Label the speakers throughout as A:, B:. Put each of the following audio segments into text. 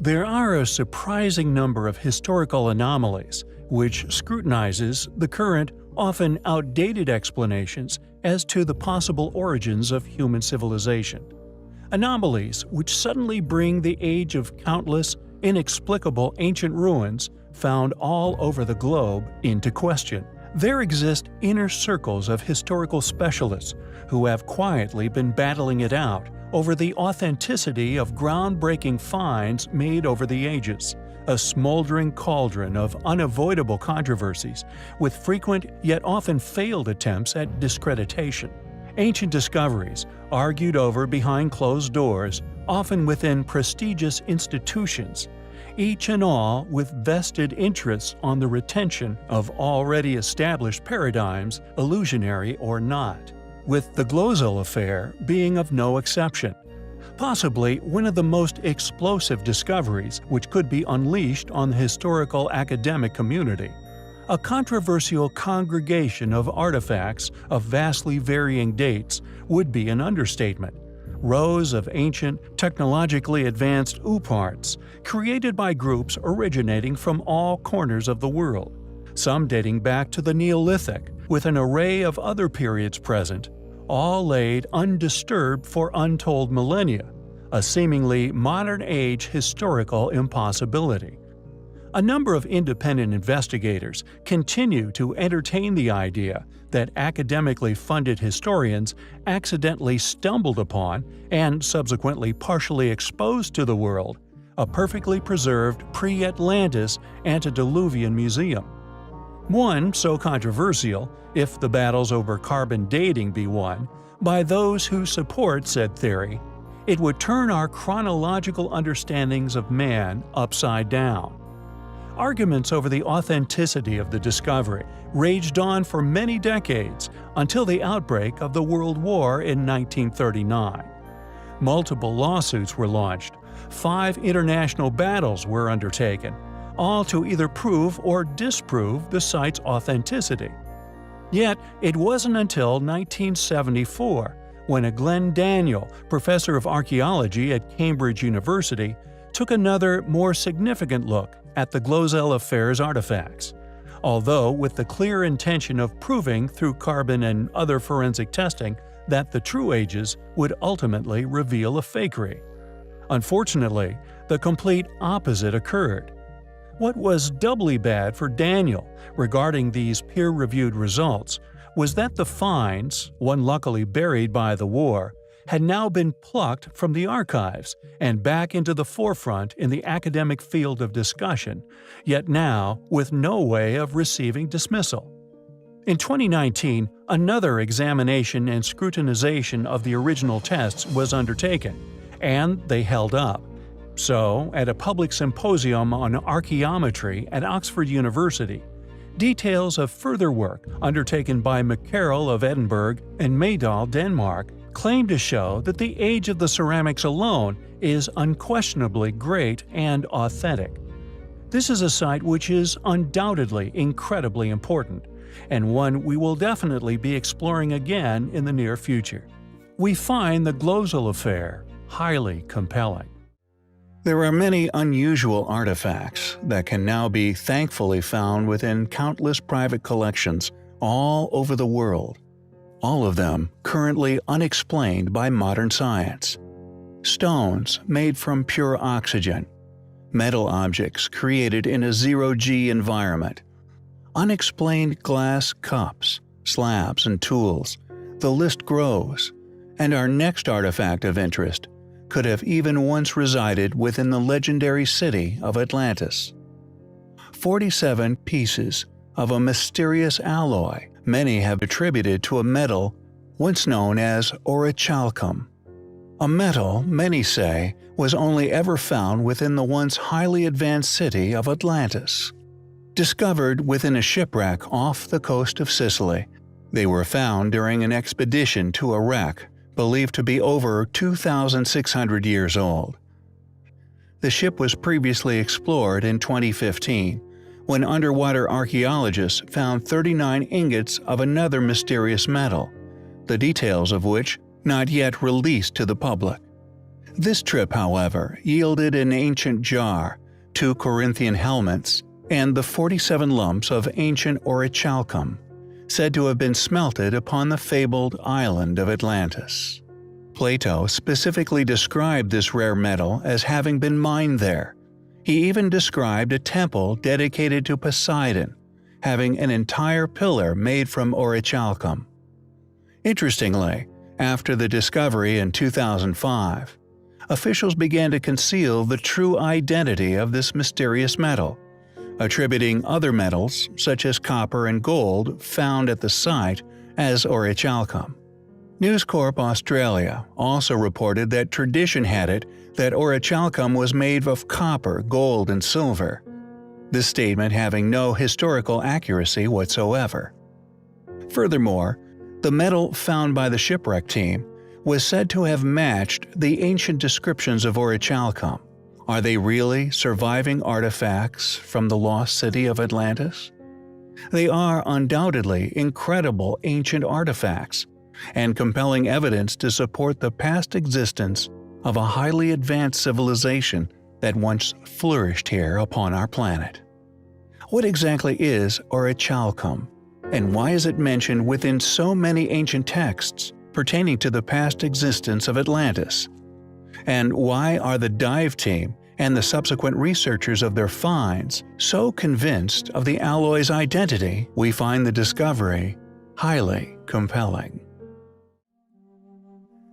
A: There are a surprising number of historical anomalies, which scrutinizes the current, often outdated explanations as to the possible origins of human civilization. Anomalies which suddenly bring the age of countless, inexplicable ancient ruins found all over the globe into question. There exist inner circles of historical specialists who have quietly been battling it out over the authenticity of groundbreaking finds made over the ages, a smoldering cauldron of unavoidable controversies with frequent yet often failed attempts at discreditation. Ancient discoveries, argued over behind closed doors, often within prestigious institutions, each and all with vested interests on the retention of already established paradigms, illusionary or not, with the Glozell affair being of no exception. Possibly one of the most explosive discoveries which could be unleashed on the historical academic community. A controversial congregation of artifacts of vastly varying dates would be an understatement. Rows of ancient, technologically advanced ooparts, created by groups originating from all corners of the world, some dating back to the Neolithic, with an array of other periods present, all laid undisturbed for untold millennia, a seemingly modern-age historical impossibility. A number of independent investigators continue to entertain the idea that academically funded historians accidentally stumbled upon and subsequently partially exposed to the world a perfectly preserved pre-Atlantis antediluvian museum. One so controversial, if the battles over carbon dating be won, by those who support said theory, it would turn our chronological understandings of man upside down. Arguments over the authenticity of the discovery raged on for many decades until the outbreak of the World War in 1939. Multiple lawsuits were launched, 5 international battles were undertaken, all to either prove or disprove the site's authenticity. Yet, it wasn't until 1974 when a Glenn Daniel, professor of archaeology at Cambridge University, took another, more significant look at the Glozell affair's artifacts, although with the clear intention of proving through carbon and other forensic testing that the true ages would ultimately reveal a fakery. Unfortunately, the complete opposite occurred. What was doubly bad for Daniel regarding these peer-reviewed results was that the finds, one luckily buried by the war, had now been plucked from the archives and back into the forefront in the academic field of discussion, yet now with no way of receiving dismissal. In 2019, another examination and scrutinization of the original tests was undertaken, and they held up. So, at a public symposium on archaeometry at Oxford University, details of further work undertaken by McCarroll of Edinburgh and Maydal, Denmark, claim to show that the age of the ceramics alone is unquestionably great and authentic. This is a site which is undoubtedly incredibly important, and one we will definitely be exploring again in the near future. We find the Glozell affair highly compelling. There are many unusual artifacts that can now be thankfully found within countless private collections all over the world. All of them currently unexplained by modern science. Stones made from pure oxygen, metal objects created in a zero-G environment, unexplained glass cups, slabs, and tools. The list grows, and our next artifact of interest could have even once resided within the legendary city of Atlantis. 47 pieces of a mysterious alloy many have attributed to a metal once known as orichalcum. A metal, many say, was only ever found within the once highly advanced city of Atlantis. Discovered within a shipwreck off the coast of Sicily, they were found during an expedition to a wreck believed to be over 2,600 years old. The ship was previously explored in 2015, when underwater archaeologists found 39 ingots of another mysterious metal, the details of which not yet released to the public. This trip, however, yielded an ancient jar, 2 Corinthian helmets, and the 47 lumps of ancient orichalcum, said to have been smelted upon the fabled island of Atlantis. Plato specifically described this rare metal as having been mined there. He even described a temple dedicated to Poseidon, having an entire pillar made from orichalcum. Interestingly, after the discovery in 2005, officials began to conceal the true identity of this mysterious metal, attributing other metals, such as copper and gold, found at the site as orichalcum. News Corp Australia also reported that tradition had it that orichalcum was made of copper, gold, and silver, this statement having no historical accuracy whatsoever. Furthermore, the metal found by the shipwreck team was said to have matched the ancient descriptions of orichalcum. Are they really surviving artifacts from the lost city of Atlantis? They are undoubtedly incredible ancient artifacts, and compelling evidence to support the past existence of a highly advanced civilization that once flourished here upon our planet. What exactly is orichalcum, and why is it mentioned within so many ancient texts pertaining to the past existence of Atlantis? And why are the dive team and the subsequent researchers of their finds so convinced of the alloy's identity? We find the discovery highly compelling.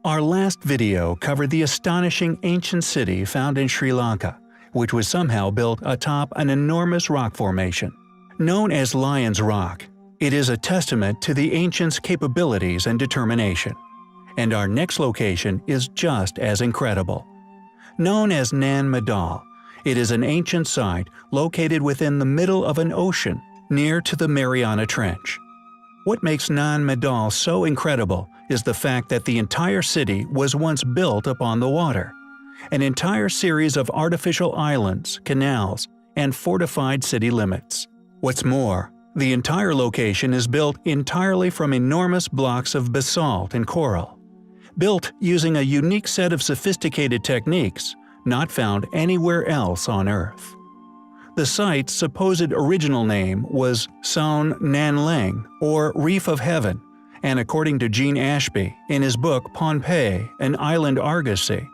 A: Our last video covered the astonishing ancient city found in Sri Lanka, which was somehow built atop an enormous rock formation. Known as Lion's Rock, it is a testament to the ancients' capabilities and determination. And our next location is just as incredible. Known as Nan Madol, it is an ancient site located within the middle of an ocean near to the Mariana Trench. What makes Nan Madol so incredible is the fact that the entire city was once built upon the water. An entire series of artificial islands, canals, and fortified city limits. What's more, the entire location is built entirely from enormous blocks of basalt and coral. Built using a unique set of sophisticated techniques not found anywhere else on Earth. The site's supposed original name was Son Nan Lang, or Reef of Heaven, and according to Gene Ashby in his book Pompeii, an Island Argosy,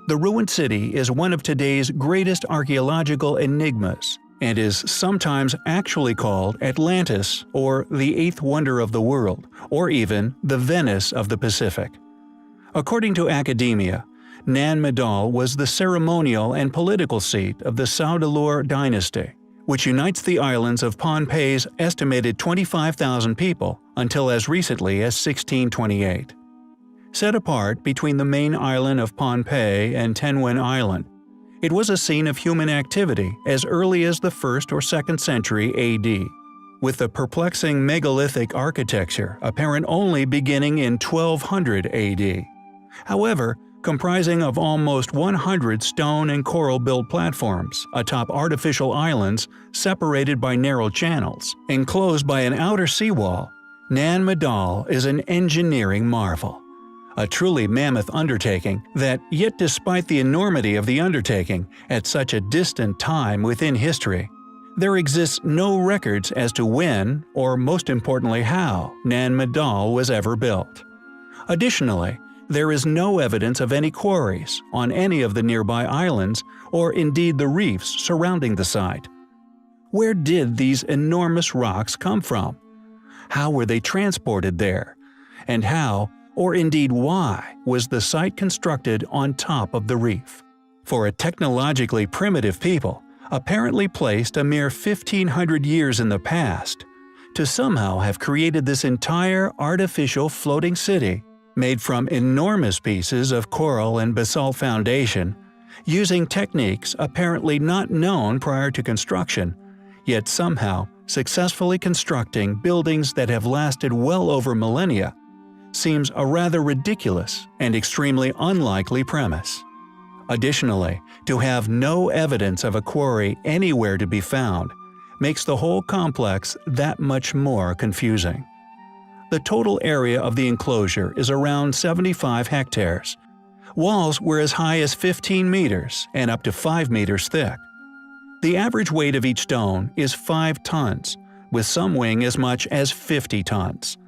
A: the ruined city is one of today's greatest archaeological enigmas and is sometimes actually called Atlantis or the Eighth Wonder of the World, or even the Venice of the Pacific. According to academia, Nan Madol was the ceremonial and political seat of the Saudalur dynasty, which unites the islands of Pohnpei's estimated 25,000 people until as recently as 1628. Set apart between the main island of Pohnpei and Tenwen Island, it was a scene of human activity as early as the 1st or 2nd century AD, with the perplexing megalithic architecture apparent only beginning in 1200 AD. However, comprising of almost 100 stone and coral-built platforms atop artificial islands separated by narrow channels, enclosed by an outer seawall, Nan Madol is an engineering marvel. A truly mammoth undertaking that, yet despite the enormity of the undertaking at such a distant time within history, there exists no records as to when, or most importantly how, Nan Madol was ever built. Additionally, there is no evidence of any quarries on any of the nearby islands or indeed the reefs surrounding the site. Where did these enormous rocks come from? How were they transported there? And how, or indeed why, was the site constructed on top of the reef? For a technologically primitive people, apparently placed a mere 1,500 years in the past, to somehow have created this entire artificial floating city made from enormous pieces of coral and basalt foundation, using techniques apparently not known prior to construction, yet somehow successfully constructing buildings that have lasted well over millennia, seems a rather ridiculous and extremely unlikely premise. Additionally, to have no evidence of a quarry anywhere to be found makes the whole complex that much more confusing. The total area of the enclosure is around 75 hectares, Walls were as high as 15 meters and up to 5 meters thick. The average weight of each stone is 5 tons, with some weighing as much as 50 tons.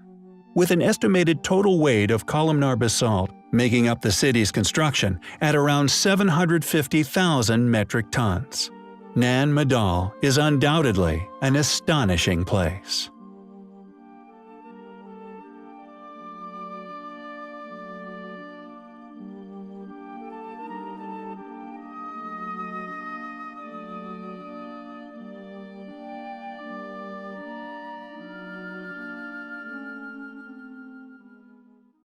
A: With an estimated total weight of columnar basalt making up the city's construction at around 750,000 metric tons. Nan Madol is undoubtedly an astonishing place.